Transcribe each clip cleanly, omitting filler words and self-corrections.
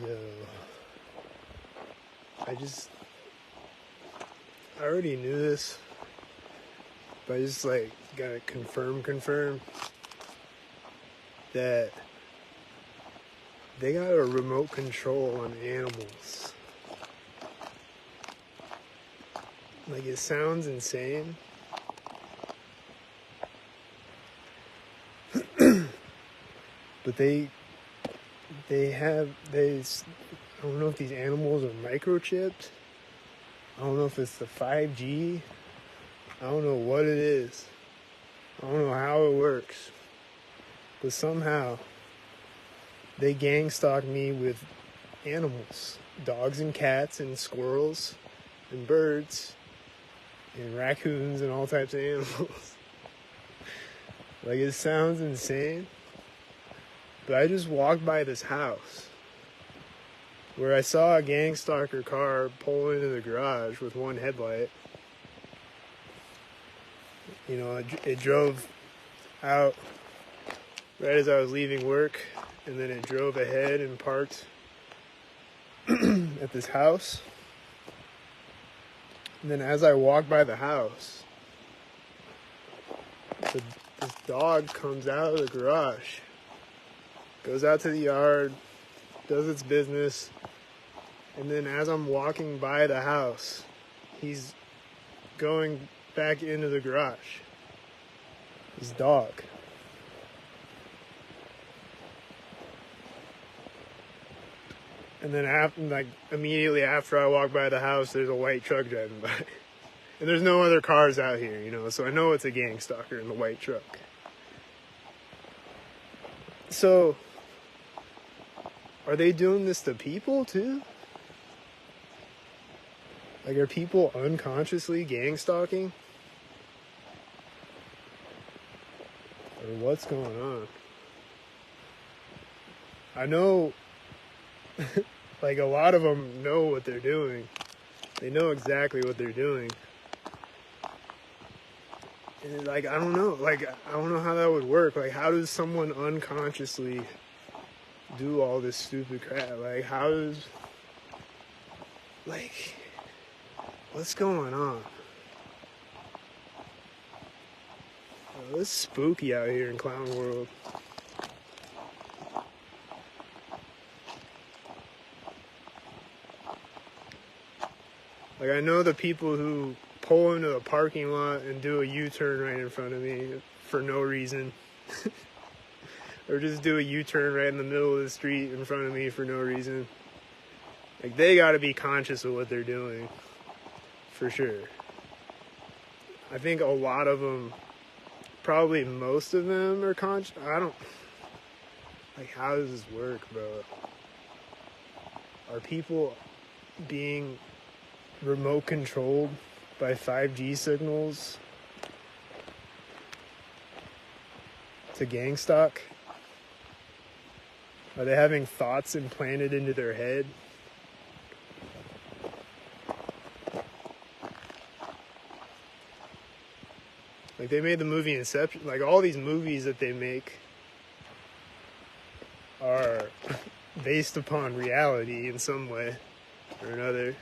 Yo, I already knew this, but I just like gotta confirm that they got a remote control on animals. Like, it sounds insane, but I don't know if these animals are microchipped. I don't know if it's the 5G. I don't know what it is. I don't know how it works. But somehow they gang stalk me with animals. Dogs and cats and squirrels and birds and raccoons and all types of animals. Like, it sounds insane. But I just walked by this house where I saw a gang stalker car pull into the garage with one headlight. You know, it drove out right as I was leaving work, and then it drove ahead and parked at this house. And then as I walked by the house, this dog comes out of the garage, goes out to the yard, does its business, and then as I'm walking by the house, he's going back into the garage. His dog. And then immediately after I walk by the house, there's a white truck driving by. And there's no other cars out here, you know, so I know it's a gang stalker in the white truck. So, are they doing this to people too? Like, are people unconsciously gang stalking? Or what's going on? I know, like, a lot of them know what they're doing. They know exactly what they're doing. And, like, I don't know. Like, I don't know how that would work. Like, how does someone unconsciously do all this stupid crap? Like, how does... Like... What's going on? Oh, it's spooky out here in Clown World. Like, I know the people who pull into the parking lot and do a U-turn right in front of me for no reason. Or just do a U-turn right in the middle of the street in front of me for no reason. Like, they gotta be conscious of what they're doing. For sure. I think a lot of them, probably most of them are conscious. Like, how does this work, bro? Are people being remote controlled by 5G signals to gang stalk? Are they having thoughts implanted into their head? Like, they made the movie Inception. Like, all these movies that they make are based upon reality in some way or another.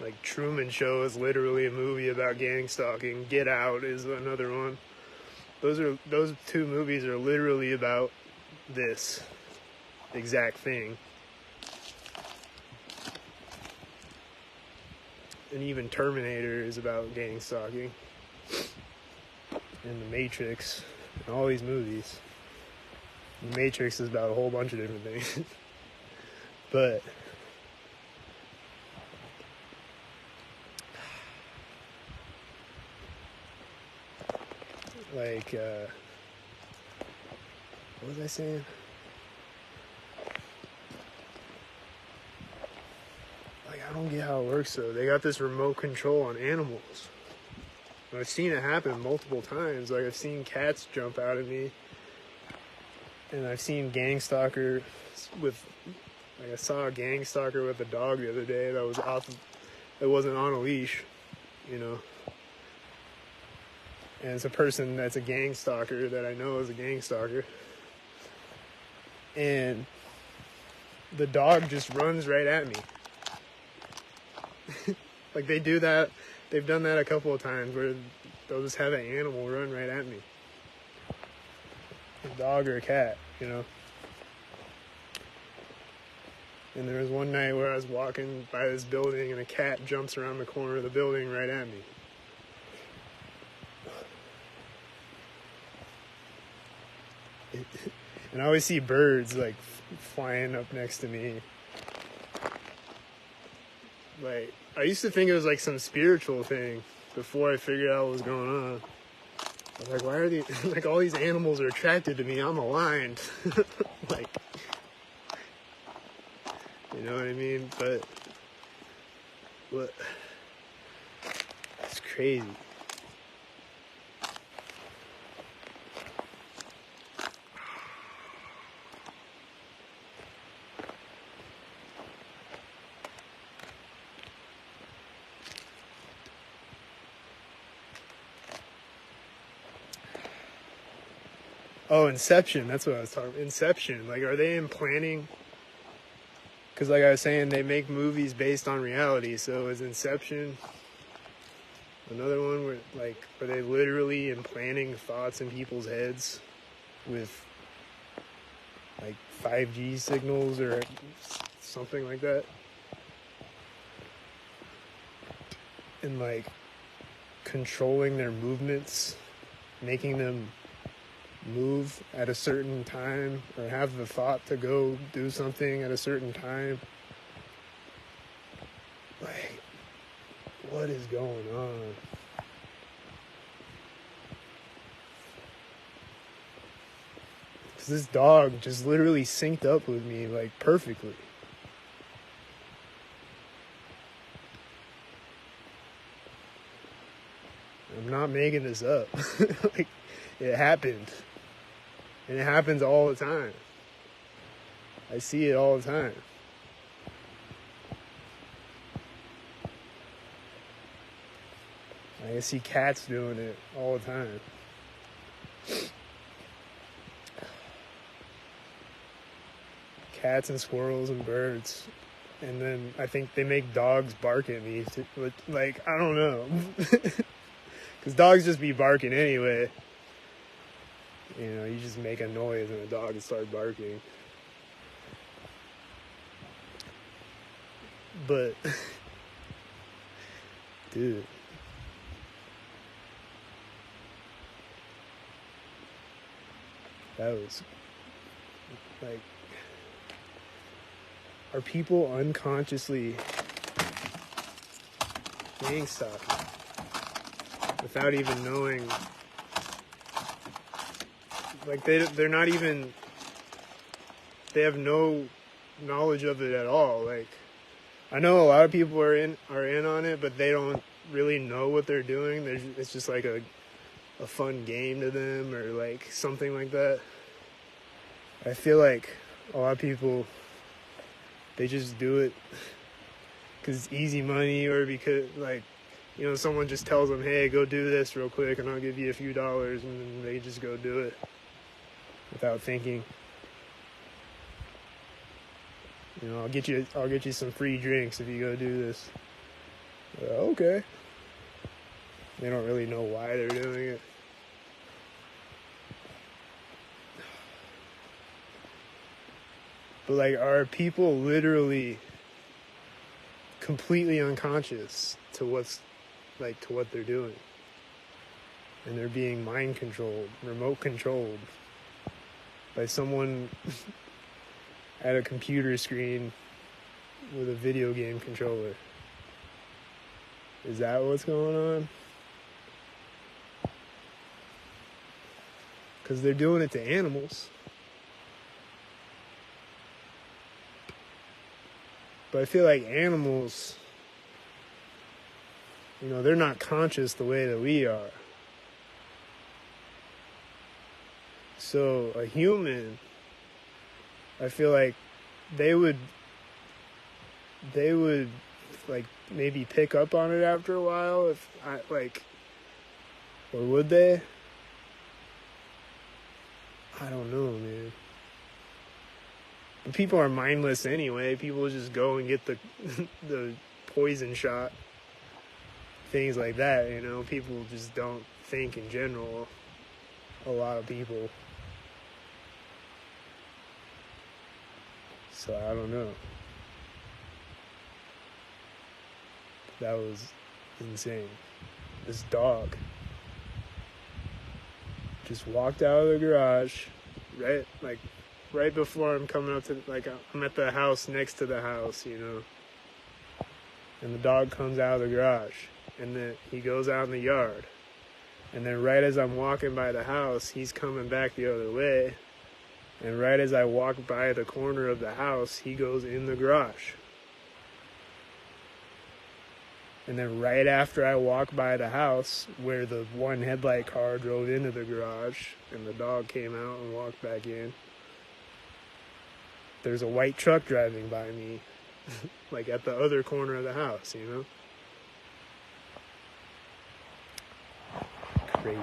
Like, Truman Show is literally a movie about gang stalking. Get Out is another one. Those two movies are literally about this exact thing. And even Terminator is about gang stalking. And The Matrix. And all these movies. The Matrix is about a whole bunch of different things. But... like, what was I saying? Like, I don't get how it works, though. They got this remote control on animals. I've seen it happen multiple times. Like, I've seen cats jump out at me. And I've seen gang stalkers with... Like, I saw a gang stalker with a dog the other day that was off... That wasn't on a leash, you know. And it's a person that's a gang stalker that I know is a gang stalker. And the dog just runs right at me. Like they do that. They've done that a couple of times where they'll just have an animal run right at me. A dog or a cat, you know. And there was one night where I was walking by this building and a cat jumps around the corner of the building right at me. And I always see birds like flying up next to me. Like, I used to think it was like some spiritual thing before I figured out what was going on. I was like, why are these, like all these animals are attracted to me, I'm aligned. Like, you know what I mean? But it's crazy. Oh, Inception. That's what I was talking about. Inception. Like, are they implanting? Because, like I was saying, they make movies based on reality. So is Inception another one where, like, are they literally implanting thoughts in people's heads with, like, 5G signals or something like that? And, like, controlling their movements, making them move at a certain time or have the thought to go do something at a certain time. Like, what is going on? Because this dog just literally synced up with me like perfectly. I'm not making this up. Like, it happened. And it happens all the time. I see it all the time. I see cats doing it all the time. Cats and squirrels and birds. And then I think they make dogs bark at me. Like, I don't know. Because dogs just be barking anyway. You know, you just make a noise and a dog will start barking. But, dude. That was, like, are people unconsciously gang stalking without even knowing? Like, they're not even, they have no knowledge of it at all. Like, I know a lot of people are in on it, but they don't really know what they're doing. It's just like a fun game to them or like something like that. I feel like a lot of people, they just do it because it's easy money or because, like, you know, someone just tells them, hey, go do this real quick and I'll give you a few dollars, and then they just go do it without thinking. You know, I'll get you some free drinks if you go do this. Okay. They don't really know why they're doing it. But, like, are people literally completely unconscious to what they're doing? And they're being mind controlled, remote controlled by someone at a computer screen with a video game controller. Is that what's going on? Because they're doing it to animals. But I feel like animals, you know, they're not conscious the way that we are. So a human, I feel like they would like maybe pick up on it after a while. If I, like, Or would they? I don't know, man. But people are mindless anyway. People just go and get the the poison shot. Things like that, you know. People just don't think in general. A lot of people. So I don't know. That was insane. This dog just walked out of the garage, right before I'm coming up to, I'm at the house next to the house, you know. And the dog comes out of the garage, and then he goes out in the yard. And then right as I'm walking by the house, he's coming back the other way. And right as I walk by the corner of the house, he goes in the garage. And then right after I walk by the house where the one headlight car drove into the garage and the dog came out and walked back in, there's a white truck driving by me, like at the other corner of the house, you know? Crazy.